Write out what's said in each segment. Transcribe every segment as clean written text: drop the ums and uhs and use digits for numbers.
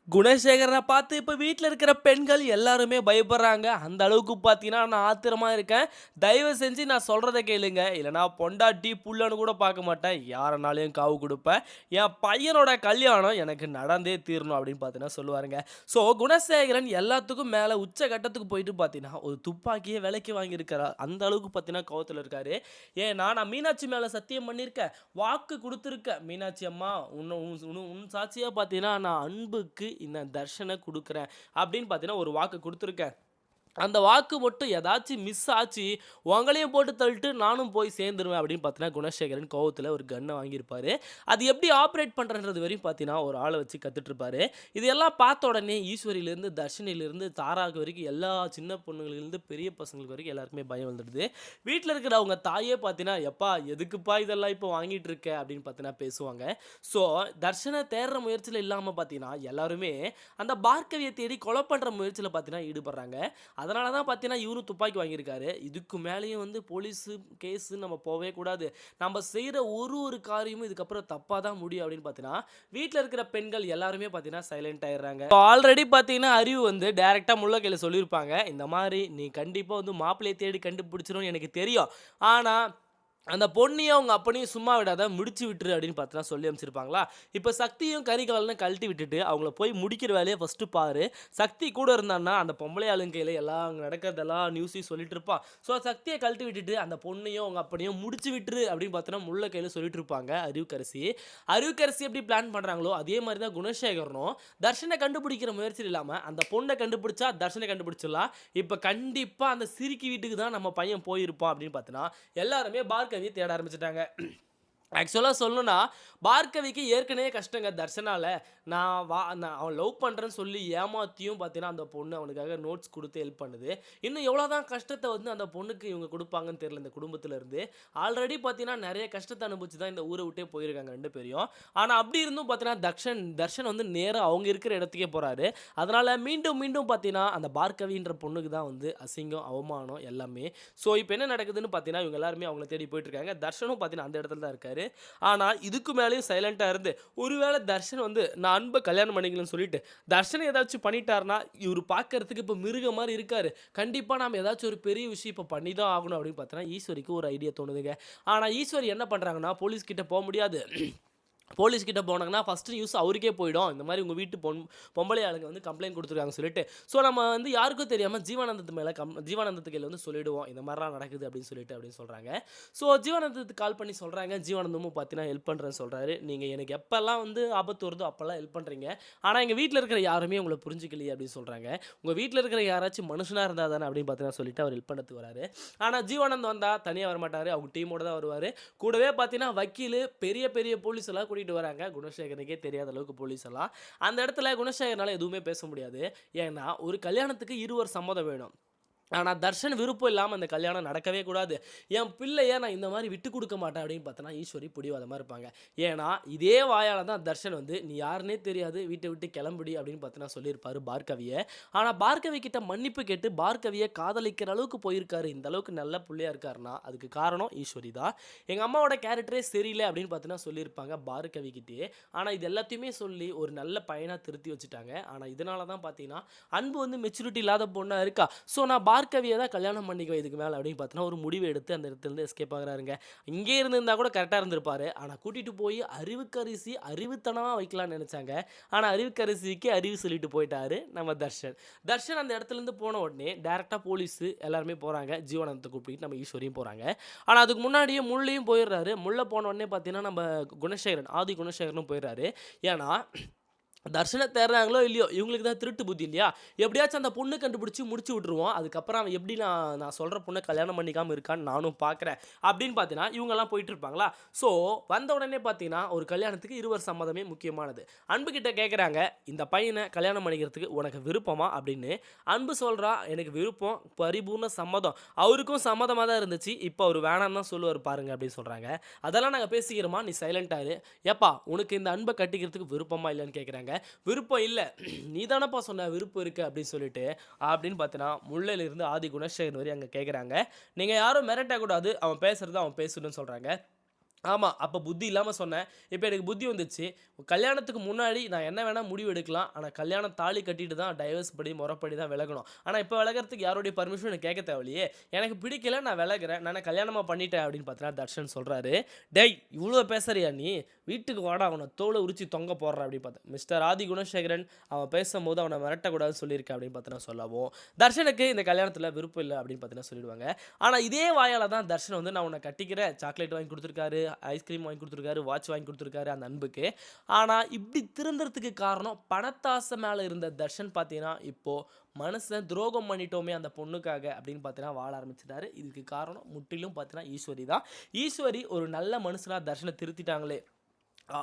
குணசேகரனை பார்த்து இப்போ வீட்டில் இருக்கிற பெண்கள் எல்லாருமே பயப்படுறாங்க. அந்த அளவுக்கு பார்த்தீங்கன்னா, நான் ஆத்திரமா இருக்கேன். தயவு செஞ்சு நான் சொல்றத கேளுங்க. இல்லைனா பொண்டாட்டி, புள்ளன்னு கூட பார்க்க மாட்டேன். யாரனாலயும் காவு குடுப்பேன். என் பையனோட கல்யாணம் எனக்கு நடந்தே தீரணும் அப்படின்னு பார்த்தீங்கன்னா சொல்லுவாருங்க. ஸோ குணசேகரன் எல்லாத்துக்கும் மேல உச்ச கட்டத்துக்கு போயிட்டு பார்த்தீங்கன்னா, ஒரு துப்பாக்கியே விலைக்கு வாங்கியிருக்கிறார். அந்த அளவுக்கு பார்த்தீங்கன்னா கோவத்துல இருக்காரு. ஏன்னா நான் மீனாட்சி மேல சத்தியம் பண்ணியிருக்கேன். வாக்கு குடுத்துருக்கேன். மீனாட்சி அம்மா உன்ன உன் உன் உன் சாட்சியா பார்த்தீங்கன்னா, நான் அன்புக்கு இந்த தர்ஷன குடுக்குறேன் அப்படின்னு பார்த்தீங்கன்னா, ஒரு வாக்கு குடுத்துருக்கேன். அந்த வாக்கு மட்டும் ஏதாச்சும் மிஸ் ஆச்சு, உங்களையும் போட்டு தள்ளிட்டு நானும் போய் சேர்ந்துருவேன் அப்படின்னு பார்த்தீங்கன்னா, குணசேகரன் கோவத்துல ஒரு கன்ன வாங்கியிருப்பாரு. அது எப்படி ஆப்பரேட் பண்றன்றது வரையும் பார்த்தீங்கன்னா, ஒரு ஆள வச்சு கத்துட்ருப்பாரு. இதெல்லாம் பார்த்த உடனே ஈஸ்வரியிலேருந்து, தர்ஷினியிலேருந்து, தாராக்கு வரைக்கும் எல்லா சின்ன பொண்ணுங்கள்லேருந்து பெரிய பசங்களுக்கு வரைக்கும் எல்லாருக்குமே பயம் வந்துடுது. வீட்ல இருக்கிற அவங்க தாயே பார்த்தீங்கன்னா, "எப்பா எதுக்குப்பா இதெல்லாம் இப்போ வாங்கிட்டு இருக்க?" அப்படின்னு பார்த்தீங்கன்னா பேசுவாங்க. ஸோ தர்ஷன தேடுற முயற்சியில இல்லாம பார்த்தீங்கன்னா, எல்லாருமே அந்த பார்கவிய தேடி கொலை பண்ற முயற்சியில பார்த்தீங்கன்னா ஈடுபடுறாங்க. அதனால தான் பார்த்தீங்கன்னா, இவரும் துப்பாக்கி வாங்கியிருக்காரு. இதுக்கு மேலேயும் வந்து போலீஸு, கேஸு நம்ம போவே கூடாது. நம்ம செய்ற ஒரு காரியமும் இதுக்கப்புறம் தப்பா தான் முடியும் அப்படின்னு பார்த்தீங்கன்னா, வீட்ல இருக்கிற பெண்கள் எல்லாருமே பார்த்தீங்கன்னா சைலண்ட் ஆயிடுறாங்க. ஆல்ரெடி பார்த்தீங்கன்னா, அறிவு வந்து டைரக்ட்டா முள்ளக்கையில சொல்லியிருப்பாங்க. இந்த மாரி நீ கண்டிப்பா வந்து மாப்பிள்ளைய தேடி கண்டுபிடிச்சிருவன்னு எனக்கு தெரியும். ஆனா அந்த பொண்ணையும் அவங்க அப்பனையும் சும்மா விடாத முடிச்சு விட்டுரு அப்படின்னு பார்த்தீங்கன்னா சொல்லி அனுப்பிச்சிருப்பாங்களா. இப்போ சக்தியும் கரிகாலனும் கழட்டி விட்டுட்டு அவங்கள போய் முடிக்கிற வேலையை ஃபஸ்ட்டு பாரு. சக்தி கூட இருந்தான்னா அந்த பொம்பளை ஆளுங்க கையில் எல்லாம் அங்கே நடக்கிறதெல்லாம் நியூஸையும் சொல்லிட்டு இருப்பான். ஸோ சக்தியை கழட்டி விட்டுட்டு அந்த பொண்ணையும் அவங்க அப்பனையும் முடிச்சு விட்டுரு அப்படின்னு பார்த்தீங்கன்னா முள்ள கையில் சொல்லிட்டு இருப்பாங்க அறிவுக்கரசி. அறிவுக்கரசி எப்படி பிளான் பண்ணுறாங்களோ அதே மாதிரி தான் குணசேகரனும் தர்ஷனை கண்டுபிடிக்கிற முயற்சியில் இல்லாமல் அந்த பொண்ணை கண்டுபிடிச்சா தர்ஷனை கண்டுபிடிச்சிடலாம். இப்போ கண்டிப்பாக அந்த சிரிக்கி வீட்டுக்கு தான் நம்ம பையன் போயிருப்பான் அப்படின்னு பார்த்தீங்கன்னா எல்லாருமே பார்கவிய தேட ஆரம்பிச்சுட்டாங்க. ஆக்சுவலா சொல்லணும்னா, பார்கவிக்கு ஏற்கனவே கஷ்டங்க தர்ஷனால. நான் அவன் லவ் பண்றேன்னு சொல்லி ஏமாத்தியும் பார்த்தீங்கன்னா, அந்த பொண்ணு அவனுக்காக நோட்ஸ் குடுத்து ஹெல்ப் பண்ணுது. இன்னும் எவ்வளோதான் கஷ்டத்த வந்து அந்த பொண்ணுக்கு இவங்க குடுப்பாங்கன்னு தெரியல இந்த குடும்பத்துல இருந்து. ஆல்ரெடி பார்த்தீங்கன்னா, நெறைய கஷ்டத்த அனுபவிச்சு தான் இந்த ஊர விட்டே போயிருக்காங்க 2 பேரையும். ஆனா அப்படி இருந்தும் பார்த்தீங்கன்னா, தர்ஷன் வந்து நேரா அவங்க இருக்கிற இடத்துக்கே போறாரு. அதனால மீண்டும் மீண்டும் பார்த்தீங்கன்னா, அந்த பார்கவின்ற பொண்ணுக்கு தான் வந்து அசிங்கம், அவமானம் எல்லாமே. ஸோ இப்போ என்ன நடக்குதுன்னு பார்த்தீங்கன்னா, இவங்க எல்லாருமே அவங்கள தேடி போயிட்டு இருக்காங்க. தர்ஷனும் பார்த்தீங்கன்னா, அந்த இடத்துல தான் இருக்காரு. ஆனா இதுக்கு மேலேயும் சைலண்டா இருந்து ஒருவேளை தர்ஷன் வந்து நான் அன்பை கல்யாணம் பண்ணிக்கலன்னு சொல்லிட்டு தர்ஷன் ஏதாச்சும் பண்ணிட்டாருன்னா இவர் பார்க்கறதுக்கு இப்போ மிருக மாதிரி இருக்காரு. கண்டிப்பா நாம ஏதாச்சும் ஒரு பெரிய விஷயம் இப்போ பண்ணி தான் ஆகணும் அப்படின்னு பார்த்தோன்னா ஈஸ்வரிக்கு ஒரு ஐடியா தோணுதுங்க. ஆனா ஈஸ்வரி என்ன பண்றாங்கன்னா போலீஸ் கிட்ட போக முடியாது. போலீஸ் கிட்ட போனாங்கன்னா ஃபர்ஸ்ட் நியூஸ் அவருக்கே போயிடும். இந்த மாதிரி உங்க வீட்டு பொம்பளை ஆளுங்க வந்து கம்ப்ளைண்ட் குடுத்துருக்காங்கன்னு சொல்லிட்டு. ஸோ நம்ம வந்து யாருக்கும் தெரியாம ஜீவானந்தத்து கையில வந்து சொல்லிடுவோம். இந்த மாதிரிலாம் நடக்குது அப்படின்னு சொல்றாங்க. ஸோ ஜீவானந்தத்துக்கு கால் பண்ணி சொல்றாங்க. ஜீவானந்தமும் பார்த்தீங்கன்னா ஹெல்ப் பண்றேன்னு சொல்றாரு. நீங்க எனக்கு எப்பல்லாம் வந்து ஆபத்து வருதோ அப்பல்லாம் ஹெல்ப் பண்றீங்க. ஆனா எங்க வீட்ல இருக்கிற யாருமே உங்கள புரிஞ்சுக்கலையே அப்படின்னு சொல்றாங்க. உங்க வீட்ல இருக்கிற யாராச்சும் மனுஷனா இருந்தா தானே அப்படின்னு பார்த்தீங்கன்னா சொல்லிட்டு அவர் ஹெல்ப் பண்ணதுக்கு வராரு. ஆனா ஜீவானந்த் வந்தா தனியா வரமாட்டாரு. அவங்க டீமோட தான் வருவாரு. கூடவே பார்த்தீங்கன்னா வக்கீலு, பெரிய பெரிய போலீஸ் எல்லாம் கூட்டிட்டு வராங்க. குணசேகரனுக்கே தெரியாத அளவுக்கு போலீஸ் எல்லாம். அந்த இடத்துல குணசேகரனால எதுவுமே பேச முடியாது. ஏன்னா, ஒரு கல்யாணத்துக்கு இருவர் சம்மதம் வேணும். ஆனா, தர்ஷன் விருப்பம் இல்லாம அந்த கல்யாணம் நடக்கவே கூடாது. என் பிள்ளைய நான் இந்த மாரி விட்டுக் குடுக்க மாட்டேன் அப்படின்னு பார்த்தோன்னா, ஈஸ்வரி பிடிவாதமா இருப்பாங்க. ஏன்னா, இதே வாயால தான் தர்ஷன் வந்து, "நீ யாருன்னே தெரியாது. வீட்ட விட்டு கிளம்புடி" அப்படின்னு பார்த்தீங்கன்னா சொல்லியிருப்பாரு பார்கவிய. ஆனா, பார்கவி கிட்ட மன்னிப்பு கேட்டு பார்கவிய காதலிக்கிற அளவுக்கு போயிருக்காரு. இந்த அளவுக்கு நல்ல புள்ளையா இருக்காருன்னா, அதுக்கு காரணம் ஈஸ்வரி தான். எங்க அம்மாவோட கேரக்டரே சரியில்ல அப்படின்னு பார்த்தீங்கன்னா சொல்லியிருப்பாங்க பார்கவி கிட்டயே. ஆனா, இது எல்லாத்தையுமே சொல்லி ஒரு நல்ல பையனா திருத்தி வச்சுட்டாங்க. ஆனா, இதனால தான் பார்த்தீங்கன்னா, அன்பு வந்து மெச்சூரிட்டி இல்லாத பொண்ணா இருக்கா. ஸோ, நான் பார்கவிய தான் கல்யாணம் பண்ணிக்குவேன் இதுக்கு மேல அப்படின்னு பார்த்தீங்கன்னா, ஒரு முடிவு எடுத்து அந்த இடத்துலருந்து எஸ்கேப் ஆகுறாருங்க. இங்கேயே இருந்திருந்தா கூட கரெக்ட்டா இருந்திருப்பாரு. ஆனா கூட்டிட்டு போய் அறிவுக்கரிசி அறிவுத்தனமா வைக்கலாம்னு நெனச்சாங்க. ஆனா அறிவுக்கரிசிக்கு அறிவு சொல்லிட்டு போயிட்டாரு நம்ம தர்ஷன். தர்ஷன் அந்த இடத்துலருந்து போன உடனே டைரக்ட்டா போலீஸு எல்லாருமே போறாங்க. ஜீவானந்தத்த கூப்பிட்டுட்டு நம்ம ஈஸ்வரியும் போறாங்க. ஆனா அதுக்கு முன்னாடியே முள்ளையும் போயிடுறாரு. முள்ள போன உடனே பார்த்தீங்கன்னா, நம்ம குணசேகரன், ஆதி குணசேகரனும் போயிடுறாரு. ஏன்னா தர்ஷன தேடுறாங்களோ இல்லையோ, இவங்களுக்கு தான் திருட்டு புத்தி இல்லையா? எப்படியாச்சும் அந்த பொண்ணு கண்டுபிடிச்சு முடிச்சு விட்டுருவோம். அதுக்கப்புறம் அவன் எப்படி நான் சொல்ற பொண்ண கல்யாணம் பண்ணிக்காம இருக்கான்னு நானும் பார்க்குறேன். அப்படின்னு பார்த்தீங்கன்னா, இவங்கலாம் போயிட்டு இருப்பாங்களா? ஸோ வந்த உடனே பார்த்தீங்கன்னா, ஒரு கல்யாணத்துக்கு இருவர் சம்மதமே முக்கியமானது. அன்பு கிட்ட கேட்குறாங்க, "இந்த பையன கல்யாணம் பண்ணிக்கிறதுக்கு உனக்கு விருப்பமா?" அப்படின்னு. அன்பு சொல்றா, "எனக்கு விருப்பம். பரிபூர்ண சம்மதம்." அவருக்கும் சம்மதமா தான் இருந்துச்சு. இப்போ அவரு வேணான்னு தான் சொல்லுவாரு பாருங்க அப்படின்னு சொல்றாங்க. "அதெல்லாம் நாங்க பேசிக்கிறோமா, நீ சைலன்ட்டா இரு. ஏப்பா உனக்கு இந்த அன்ப கட்டிக்கிறதுக்கு விருப்பமா இல்லையான்னு கேட்குறாங்க. விருப்பம் இல்ல. நீ தானப்பா சொன்ன விருப்பம் இருக்கு அப்படின்னு சொல்லிட்டு, அப்படின்னு பார்த்தீங்கன்னா, முல்லையிலிருந்து ஆதி குணசேகரன் வரையும் அங்க கேட்குறாங்க. நீங்க யாரும் மிரட்டக்கூடாது. அவன் பேசுறத அவன் பேசட்டும்னு சொல்றாங்க. ஆமா. அப்ப புத்தி இல்லாம சொன்னேன். இப்ப எனக்கு புத்தி வந்துச்சு. கல்யாணத்துக்கு முன்னாடி நான் என்ன வேணா முடிவு எடுக்கலாம். ஆனா கல்யாணம் தாலி கட்டிட்டு தான் டைவர்ஸ் படி, முறைப்படி தான் விலகணும். ஆனா இப்ப விலகுறதுக்கு யாருடைய பெர்மிஷனும் எனக்கு கேட்க தேவையில்லையே. எனக்கு பிடிக்கல நான் விலகுறேன். நான் என்ன கல்யாணமா பண்ணிட்டேன் அப்படின்னு பார்த்தீங்கன்னா, தர்ஷன் சொல்றாரு. "டேய் இவ்ளோ பேசுறியா நீ? வீட்டுக்கு வாடா அவன தோல உரிச்சு தொங்க போடுறேன்" அப்படின்னு பார்த்தேன். மிஸ்டர் ஆதி குணசேகரன் அவன் பேசும்போது அவன மிரட்டக்கூடாதுன்னு சொல்லியிருக்கேன் அப்படின்னு பார்த்தீங்கன்னா சொல்லவும், தர்ஷனுக்கு இந்த கல்யாணத்துல விருப்பம் இல்ல அப்படின்னு பார்த்தீங்கன்னா சொல்லிடுவாங்க. ஆனா இதே வாயால தான் தர்ஷன் வந்து நான் உன்ன கட்டிக்கிறேன் சாக்லேட் வாங்கி குடுத்துருக்காரு, ஐஸ்கிரீம் வாங்கி குடுத்துருக்காரு, வாட்ச் வாங்கி குடுத்துருக்காரு அந்த அன்புக்கு. ஆனா இப்படி திருந்துறதுக்கு காரணம் பணத்தாசை மேல இருந்த தர்ஷன் பார்த்தீங்கன்னா, இப்போ மனுஷன் துரோகம் பண்ணிட்டோமே அந்த பொண்ணுக்காக அப்படின்னு பார்த்தீங்கன்னா வாழ ஆரம்பிச்சுட்டாரு. இதுக்கு காரணம் முற்றிலும் பார்த்தீங்கன்னா ஈஸ்வரி தான். ஈஸ்வரி ஒரு நல்ல மனுஷனா தர்ஷன திருத்திட்டாங்களே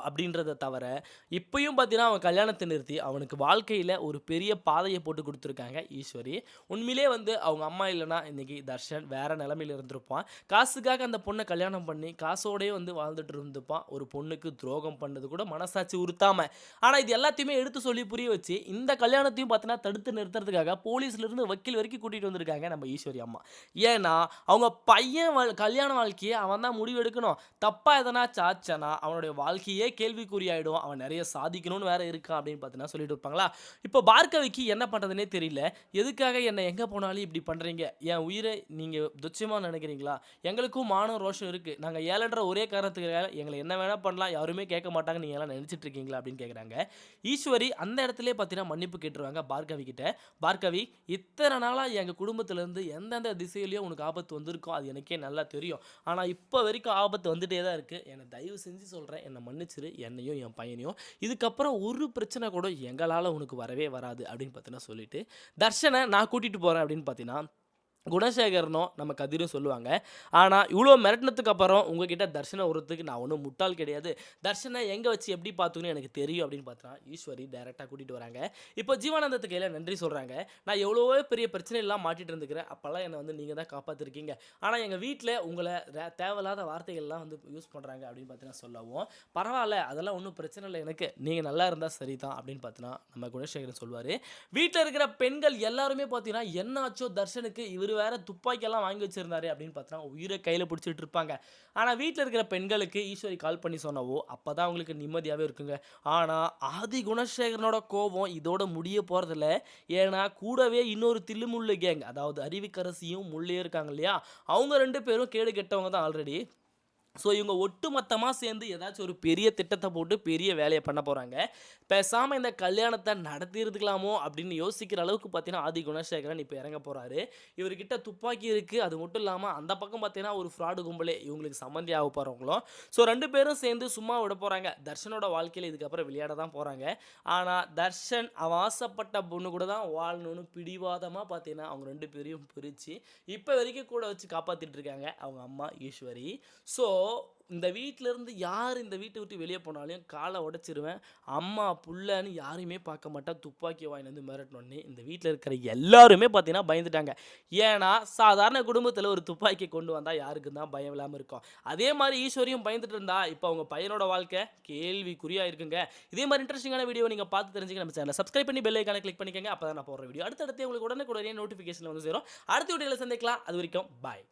அப்படின்றத தவிர, இப்பயும் பார்த்தீங்கன்னா, அவன் கல்யாணத்த நிறுத்தி, அவனுக்கு வாழ்க்கையில ஒரு பெரிய பாதைய போட்டு குடுத்துருக்காங்க ஈஸ்வரி. உண்மையிலேயே வந்து அவங்க அம்மா இல்லன்னா, இன்னைக்கு தர்ஷன் வேற நெலைமையில இருந்திருப்பான். காசுக்காக அந்த பொண்ண கல்யாணம் பண்ணி, காசோடயே வந்து வாழ்ந்துட்டு இருந்திருப்பான். ஒரு பொண்ணுக்கு துரோகம் பண்ணது கூட மனசாட்சி உறுத்தாம. ஆனா, இது எல்லாத்தையுமே எடுத்து சொல்லி புரிய வச்சு, இந்த கல்யாணத்தையும் பார்த்தீங்கன்னா, தடுத்து நிறுத்துறதுக்காக போலீஸ்லருந்து வக்கீல் வரைக்கும் கூட்டிட்டு வந்திருக்காங்க நம்ம ஈஸ்வரி அம்மா. ஏன்னா, அவங்க பையன் கல்யாண வாழ்க்கைய அவன் தான் முடிவு எடுக்கணும். தப்பா எதனாச்சும் ஆச்சுன்னா, அவனுடைய வாழ்க்கையே கேள்விக்குறியாயிடும். அவன் நெறைய சாதிக்கணும்னு வேற இருக்கான் அப்படின்னு பார்த்தீங்கன்னா சொல்லிட்டு இருப்பாங்களா? இப்போ பார்கவிக்கு என்ன பண்றதுன்னே தெரியல. எதுக்காக என்ன எங்க போனாலும் இப்படி பண்றீங்க? என் உயிர நீங்க துச்சமா நினைக்கிறீங்களா? எங்களுக்கும் மானம், ரோஷம் இருக்கு. நாங்க ஏழைன்ற ஒரே காரணத்துக்காக எங்கள என்ன வேணா பண்ணலாம். யாருமே கேட்க மாட்டாங்க. நீங்க எல்லாம் நினைச்சிட்டு இருக்கீங்களா? அப்படின்னு கேட்குறாங்க. ஈஸ்வரி அந்த இடத்திலேயே பார்த்தீங்கன்னா மன்னிப்பு கேட்டுருவாங்க பார்கவி கிட்ட. பார்கவி, இத்தன நாளா எங்க குடும்பத்திலருந்து எந்தெந்த திசையிலயும் உனக்கு ஆபத்து வந்திருக்கும். அது எனக்கே நல்லா தெரியும். ஆனா இப்ப வரைக்கும் ஆபத்து வந்துட்டே தான் இருக்கு. என்ன தயவு செஞ்சு சொல்றேன். என்ன மன்னிச்சிரு. என்னையும் என் பையனையும். இதுக்கப்புறம் ஒரு பிரச்சனை கூட எங்களால உனக்கு வரவே வராது அப்படின்னு பார்த்தீங்கன்னா சொல்லிட்டு, தர்ஷன நான் கூட்டிட்டு போறேன் அப்படின்னு பார்த்தீங்கன்னா குணசேகரனும், நம்ம கதிரும் சொல்லுவாங்க. ஆனா, இவ்ளோ மிரட்டுனதுக்கு அப்புறம் உங்ககிட்ட தர்ஷன விட்றதுக்கு நான் ஒண்ணும் முட்டாள் கிடையாது. தர்ஷன எங்க வச்சு எப்படி பார்த்துக்கணும்னு எனக்கு தெரியும் அப்படின்னு பார்த்தா, ஈஸ்வரி டைரக்ட்டா கூட்டிட்டு வராங்க. இப்போ ஜீவானந்தத்துக்கு கையில நன்றி சொல்றாங்க. நான் எவ்வளவோ பெரிய பிரச்சனைலாம் மாட்டிட்டு இருந்துக்கிறேன். அப்பலாம் என்ன வந்து நீங்க தான் காப்பாத்திருக்கீங்க. ஆனா எங்க வீட்ல உங்கள தேவையில்லாத வார்த்தைகள்லாம் வந்து யூஸ் பண்றாங்க அப்படின்னு பார்த்தீங்கன்னா சொல்லவும், பரவால்ல அதெல்லாம் ஒண்ணும் பிரச்சனை இல்ல எனக்கு. நீங்க நல்லா இருந்தா சரிதான் அப்படின்னு பார்த்தீங்கன்னா, நம்ம குணசேகரன் சொல்வாரு. வீட்ல இருக்கிற பெண்கள் எல்லாருமே பார்த்தீங்கன்னா, என்ன ஆச்சோ தர்ஷனுக்கு இவரு வேற துப்பாக்கியெல்லாம் வாங்கி வச்சிருந்தாரு அப்படின்னு பார்த்தா உயிரை கையில பிடிச்சிட்டு இருப்பாங்க. ஆனா வீட்ல இருக்கிற பெண்களுக்கு ஈஸ்வரி கால் பண்ணி சொன்னவோ அப்பதான் அவங்களுக்கு நிம்மதியாவே இருக்குங்க. ஆனா ஆதி குணசேகரனோட கோபம் இதோட முடிய போறதில்ல. ஏன்னா கூடவே இன்னொரு தில்லுமுள்ளு கேங், அதாவது அறிவுக்கரசியும் முள்ளையும் இருக்காங்க இல்லையா, அவங்க 2 பேரும் கேடு கெட்டவங்க தான் ஆல்ரெடி. ஸோ இவங்க ஒட்டுமொத்தமா சேர்ந்து ஏதாச்சும் ஒரு பெரிய திட்டத்த போட்டு பெரிய வேலைய பண்ண போறாங்க. பேசாம இந்த கல்யாணத்த நடத்தியிருந்துக்கலாமோ அப்படின்னு யோசிக்கிற அளவுக்கு பார்த்தீங்கன்னா, ஆதி குணசேகரன் இப்ப இறங்க போறாரு. இவர்கிட்ட துப்பாக்கி இருக்கு. அது மட்டும் இல்லாம அந்த பக்கம் பார்த்தீங்கன்னா, ஒரு ஃப்ராடு கும்பலே இவங்களுக்கு சம்மந்தி ஆக போறவங்களும். ஸோ 2 பேரும் சேர்ந்து சும்மா விட போறாங்க. தர்ஷனோட வாழ்க்கையில இதுக்கப்புறம் விளையாட தான் போறாங்க. ஆனா தர்ஷன் அவன் ஆசைப்பட்ட பொண்ணு கூட தான் வாழணும்னு பிடிவாதமா பார்த்தீங்கன்னா, அவங்க 2 பேரையும் பிரிச்சு இப்ப வரைக்கும் கூட வச்சு காப்பாத்திட்டு இருக்காங்க அவங்க அம்மா ஈஸ்வரி. ஸோ இந்த வீட்லருந்து யார் இந்த வீட்ட விட்டு வெளிய போனாலும் கால உடைச்சிருவேன். அம்மா, புள்ளன்னு யாரையுமே பார்க்க மாட்டேன். துப்பாக்கிய வாங்கின்னு வந்து மிரட்டுனோனே, இந்த வீட்ல இருக்கிற எல்லாருமே பார்த்தீங்கன்னா பயந்துட்டாங்க. ஏன்னா, சாதாரண குடும்பத்தில ஒரு துப்பாக்கிய கொண்டு வந்தா யாருக்கு தான் பயம் இல்லாம இருக்கும். அதே மாரி ஈஸ்வரியும் பயந்துட்டு இருந்தா, இப்ப அவங்க பையனோட வாழ்க்கை கேள்விக்குறியா இருக்குங்க. இதே மாரி இன்ட்ரஸ்டிங்கான வீடியோ நீங்க பார்த்து தெரிஞ்சுக்க நம்ம சேனல சப்ஸ்கிரைப் பண்ணி பெல் ஐகான கிளிக் பண்ணிக்கங்க. அப்பதான் நான் போடுற வீடியோ அடுத்தடுத்து உங்களுக்கு உடனுக்குடனே நோட்டிஃபிகேஷன்ல வந்து சேரும். அடுத்த வீடியோல சந்திக்கலாம். அதுவரைக்கும் பாய்.